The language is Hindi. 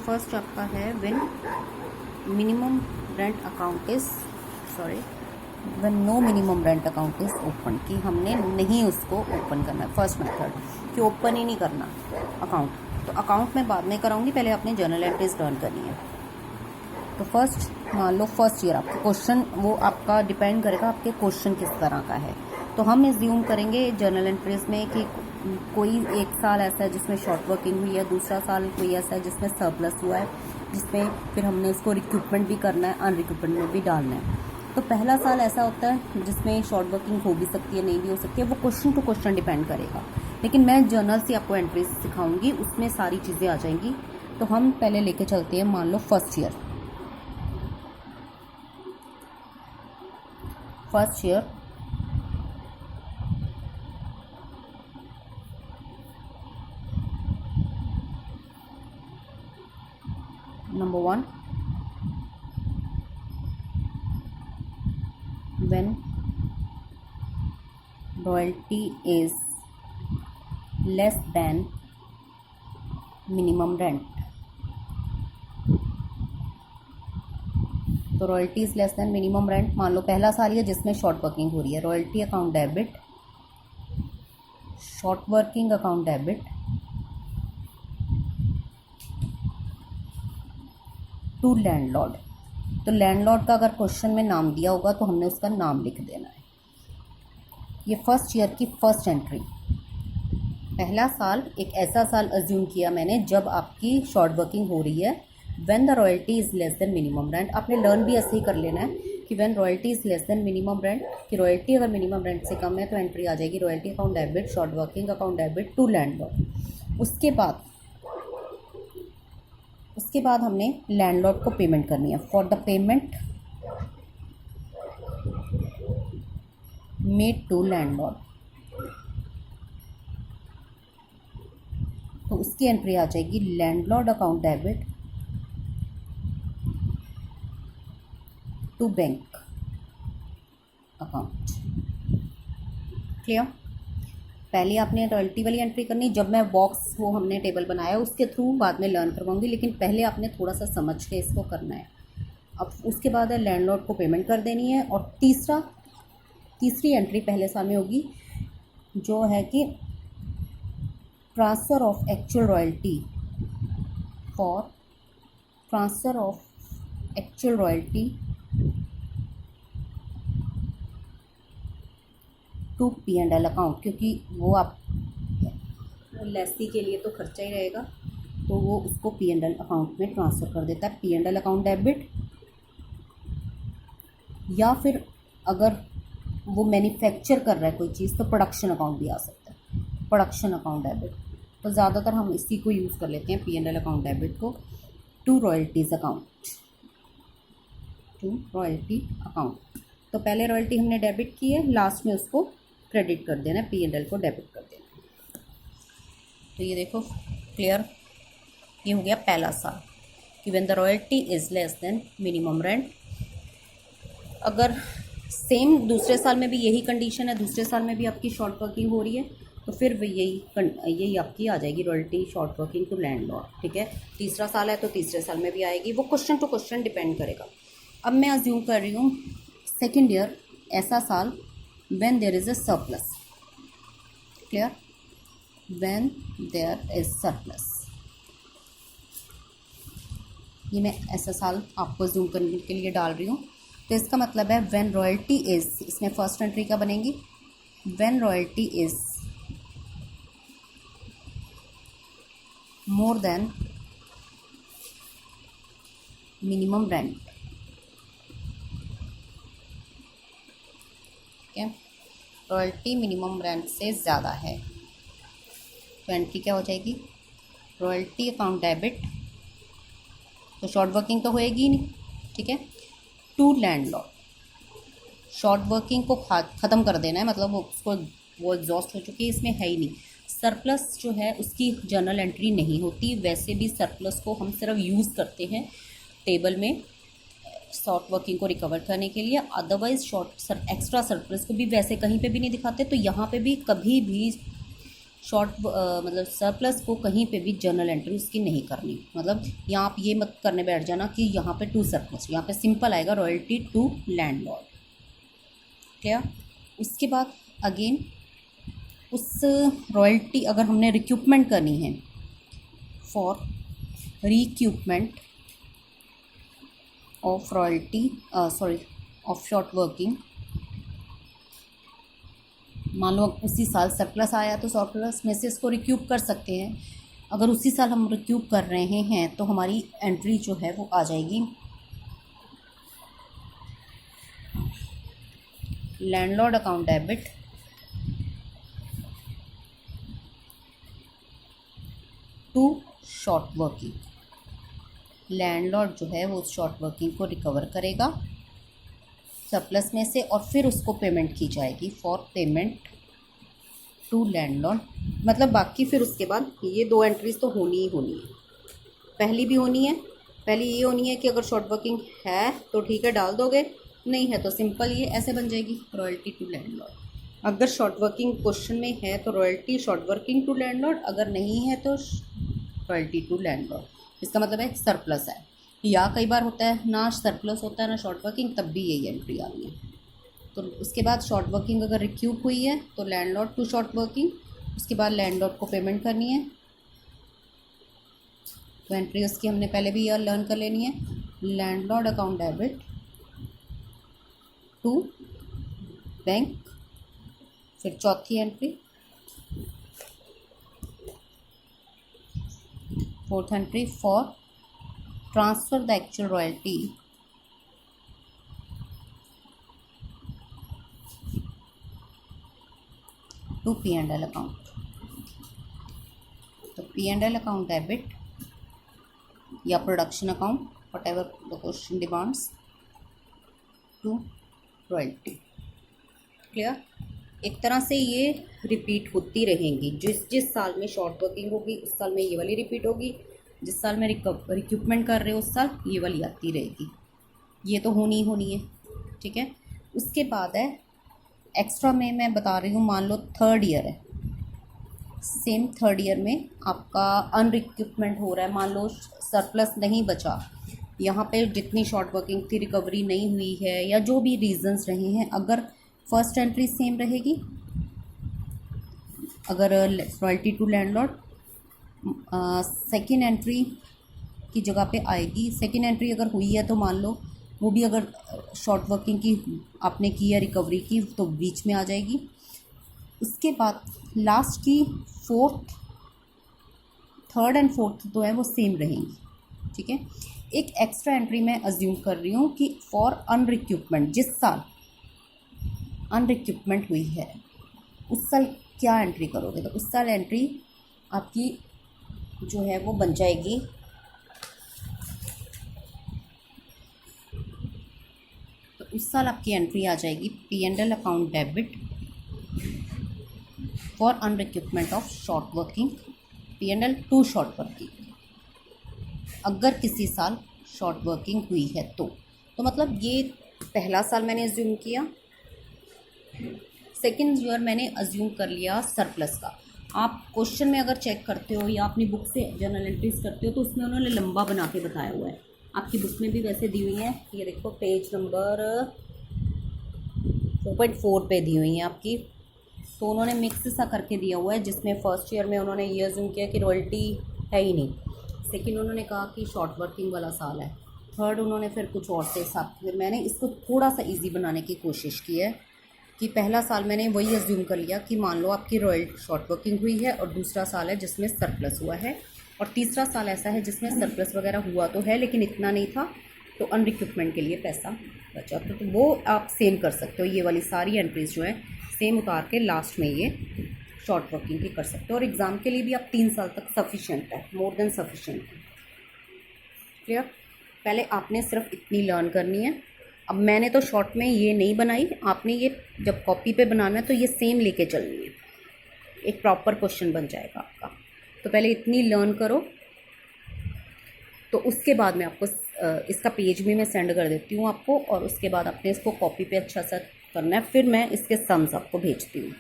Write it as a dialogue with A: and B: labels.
A: फर्स्ट आपका है when minimum rent account is when no minimum rent account is open, कि हमने नहीं उसको ओपन करना है। फर्स्ट मेथड कि ओपन ही नहीं करना अकाउंट, तो अकाउंट में बाद में कराऊंगी, पहले आपने जर्नल एंट्रीज लर्न करनी है। तो फर्स्ट मान लो फर्स्ट ईयर आपके क्वेश्चन, वो आपका डिपेंड करेगा आपके क्वेश्चन किस तरह का है। तो हम एज्यूम करेंगे जर्नल एंट्रीज में कि कोई एक साल ऐसा है जिसमें शॉर्ट वर्किंग हुई है, दूसरा साल कोई ऐसा है जिसमें सरप्लस हुआ है, जिसमें फिर हमने उसको रिक्रूटमेंट भी करना है, अनरिक्रूटमेंट में भी डालना है। तो पहला साल ऐसा होता है जिसमें शॉर्ट वर्किंग हो भी सकती है, नहीं भी हो सकती है, वो क्वेश्चन टू क्वेश्चन डिपेंड करेगा। लेकिन मैं जर्नल से आपको एंट्रीज सिखाऊंगी, उसमें सारी चीज़ें आ जाएंगी। तो हम पहले लेके चलते हैं, मान लो first year number 1, when royalty is less than minimum rent। तो royalty is less than minimum rent, मान लो पहला साल ही है जिसमें शॉर्ट वर्किंग हो रही है। Royalty account debit, short working account debit to landlord. तो लैंडलॉर्ड का अगर क्वेश्चन में नाम दिया होगा तो हमने उसका नाम लिख देना है। ये फर्स्ट ईयर की फर्स्ट एंट्री। पहला साल एक ऐसा साल अज्यूम किया मैंने जब आपकी शॉर्ट वर्किंग हो रही है, when the royalty is less than minimum rent. आपने लर्न भी ऐसे ही कर लेना है कि when royalty is less than minimum rent, कि रॉयल्टी अगर मिनिमम रेंट से कम है तो एंट्री आ जाएगी royalty account debit, short working account debit to landlord. उसके बाद हमने लैंडलॉर्ड को पेमेंट करनी है। For the payment made to landlord, तो उसकी एंट्री आ जाएगी landlord account debit to bank account. Clear? पहले आपने रॉयल्टी वाली एंट्री करनी, जब मैं बॉक्स वो हमने टेबल बनाया उसके थ्रू बाद में लर्न करवाऊंगी, लेकिन पहले आपने थोड़ा सा समझ के इसको करना है। अब उसके बाद है लैंडलॉर्ड को पेमेंट कर देनी है। और तीसरी एंट्री पहले साल में होगी जो है कि transfer of actual royalty, for transfer of actual royalty to P&L account, क्योंकि वो आप लेसी के लिए तो खर्चा ही रहेगा, तो वो उसको P&L अकाउंट में ट्रांसफ़र कर देता है। P&L अकाउंट डेबिट, या फिर अगर वो मैन्युफैक्चर कर रहा है कोई चीज़ तो प्रोडक्शन अकाउंट भी आ सकता है, प्रोडक्शन अकाउंट डेबिट। तो ज़्यादातर हम इसी को यूज़ कर लेते हैं, P&L अकाउंट डेबिट को to royalties account, to royalty account. तो पहले रॉयल्टी हमने डेबिट की है, लास्ट में उसको क्रेडिट कर देना है, P&L को डेबिट कर देना। तो ये देखो क्लियर, ये हो गया पहला साल कि when the royalty is less than minimum rent. अगर सेम दूसरे साल में भी यही कंडीशन है, दूसरे साल में भी आपकी शॉर्ट वर्किंग हो रही है, तो फिर यही आपकी आ जाएगी royalty short working to landlord. ठीक है, तीसरा साल है तो तीसरे साल में भी आएगी, वो क्वेश्चन टू क्वेश्चन डिपेंड करेगा। अब मैं अज्यूम कर रही हूँ सेकेंड ईयर ऐसा साल when there is a surplus। clear? when there is surplus, ये मैं ऐसा साल आपको जूम करने के लिए डाल रही हूँ। तो इसका मतलब है when royalty is, इसमें फर्स्ट एंट्री क्या बनेगी, when royalty is more than minimum rent। Royalty minimum rent से ज़्यादा है तो एंट्री क्या हो जाएगी, रॉयल्टी अकाउंट डेबिट, तो शॉर्ट वर्किंग तो होएगी नहीं, ठीक है, टू लैंडलॉर्ड। शॉर्ट वर्किंग को ख़त्म कर देना है, मतलब वो एग्जॉस्ट हो चुकी है, इसमें है ही नहीं। सरप्लस जो है उसकी जर्नल एंट्री नहीं होती, वैसे भी सरप्लस को हम सिर्फ यूज़ करते हैं टेबल में शॉर्ट वर्किंग को रिकवर करने के लिए, अदरवाइज एक्स्ट्रा सरप्लस को भी वैसे कहीं पे भी नहीं दिखाते। तो यहाँ पे भी कभी भी शॉर्ट मतलब सरप्लस को कहीं पे भी जर्नल एंट्री उसकी नहीं करनी। मतलब यहाँ आप ये मत करने बैठ जाना कि यहाँ पे टू सरप्लस, यहाँ पे सिंपल आएगा रॉयल्टी टू लैंडलॉर्ड। क्या उसके बाद अगेन उस रॉयल्टी अगर हमने रिक्यूपमेंट करनी है, for रिक्यूपमेंट of royalty of short working, मान लो उसी साल सरप्लस आया तो सरप्लस में से इसको रिक्यूप कर सकते हैं। अगर उसी साल हम रिक्यूप कर रहे हैं तो हमारी एंट्री जो है वो आ जाएगी landlord account debit to short working. Landlord जो है वो उस शॉर्ट वर्किंग को रिकवर करेगा सरप्लस में से और फिर उसको पेमेंट की जाएगी फॉर पेमेंट टू लैंडलॉर्ड। मतलब बाकी फिर उसके बाद ये दो एंट्रीज तो होनी ही होनी है। पहली भी होनी है, पहली ये होनी है कि अगर शॉर्ट वर्किंग है तो ठीक है डाल दोगे, नहीं है तो सिंपल ये ऐसे बन जाएगी रॉयल्टी टू लैंडलॉर्ड। अगर शॉर्ट वर्किंग क्वेश्चन में है तो royalty short working to landlord, अगर नहीं है तो रॉयल्टी टू लैंडलॉर्ड। इसका मतलब है सरप्लस है, या कई बार होता है ना सरप्लस होता है ना शॉर्ट वर्किंग, तब भी यही एंट्री आनी है। तो उसके बाद शॉर्ट वर्किंग अगर रिक्यूप हुई है तो लैंडलॉर्ड टू शॉर्ट वर्किंग, उसके बाद लैंडलॉर्ड को पेमेंट करनी है। तो एंट्री उसकी हमने पहले भी यह लर्न कर लेनी है, landlord account debit to bank. फिर चौथी entry, fourth entry for transfer the actual royalty to P&L account. तो P&L अकाउंट डेबिट या production account, whatever the question demands, to royalty. Clear? एक तरह से ये रिपीट होती रहेंगी, जिस जिस साल में शॉर्ट वर्किंग होगी उस साल में ये वाली रिपीट होगी, जिस साल में रिक्यूपमेंट कर रहे हो उस साल ये वाली आती रहेगी। ये तो होनी ही होनी है, ठीक है। उसके बाद है एक्स्ट्रा में मैं बता रही हूँ, मान लो थर्ड ईयर है, सेम थर्ड ईयर में आपका अनरिक्यूपमेंट हो रहा है, मान लो सरप्लस नहीं बचा, यहाँ पे जितनी शॉर्ट वर्किंग थी रिकवरी नहीं हुई है या जो भी रीजंस रहे हैं, अगर फर्स्ट एंट्री सेम रहेगी, अगर royalty to landlord second entry की जगह पे आएगी। सेकेंड एंट्री अगर हुई है तो मान लो वो भी अगर शॉर्ट वर्किंग की आपने की है रिकवरी की तो बीच में आ जाएगी। उसके बाद लास्ट की फोर्थ, थर्ड एंड फोर्थ तो है वो सेम रहेंगी, ठीक है। एक एक्स्ट्रा एंट्री मैं अज्यूम कर रही हूँ कि फॉर अनरिक्यूपमेंट, जिस साल अनरिक्यूपमेंट हुई है उस साल क्या एंट्री करोगे, तो उस साल एंट्री आपकी जो है वो बन जाएगी उस साल आपकी एंट्री आ जाएगी P&L account debit for recoupment of short working, P&L to short working. अगर किसी साल शॉर्ट वर्किंग हुई है तो मतलब ये पहला साल मैंने अज्यूम किया, सेकेंड ईयर मैंने अज्यूम कर लिया सरप्लस का। आप क्वेश्चन में अगर चेक करते हो या अपनी बुक से जर्नल एंट्रीज करते हो तो उसमें उन्होंने लंबा बना के बताया हुआ है, आपकी बुक में भी वैसे दी हुई है, ये देखो पेज नंबर 4.4 पे दी हुई है आपकी। तो उन्होंने मिक्स सा करके दिया हुआ है, जिसमें फर्स्ट ईयर में उन्होंने ये अज्यूम किया कि रॉयल्टी है ही नहीं, सेकेंड उन्होंने कहा कि शॉर्ट वर्किंग वाला साल है, थर्ड उन्होंने फिर कुछ और से हिसाब, फिर मैंने इसको थोड़ा सा ईजी बनाने की कोशिश की है कि पहला साल मैंने वही अज्यूम कर लिया कि मान लो आपकी रॉयल्टी शॉर्ट वर्किंग हुई है और दूसरा साल है जिसमें सरप्लस हुआ है और तीसरा साल ऐसा है जिसमें सरप्लस वगैरह हुआ तो है लेकिन इतना नहीं था, तो अनरिक्यूपमेंट के लिए पैसा बचा। तो वो आप सेम कर सकते हो, ये वाली सारी एंट्रीज जो है सेम उतार के लास्ट में ये शॉर्ट वर्किंग की कर सकते हो। और एग्ज़ाम के लिए भी आप 3 साल तक सफिशेंट है, मोर देन सफिशेंट है। क्लियर? पहले आपने सिर्फ इतनी लर्न करनी है। अब मैंने तो शॉर्ट में ये नहीं बनाई, आपने ये जब कॉपी पे बनाना है तो ये सेम लेके चलनी है, एक प्रॉपर क्वेश्चन बन जाएगा आपका। तो पहले इतनी लर्न करो, तो उसके बाद मैं आपको इसका पेज भी मैं सेंड कर देती हूँ आपको, और उसके बाद आपने इसको कॉपी पे अच्छा सा करना है, फिर मैं इसके सम्स आपको भेजती हूँ।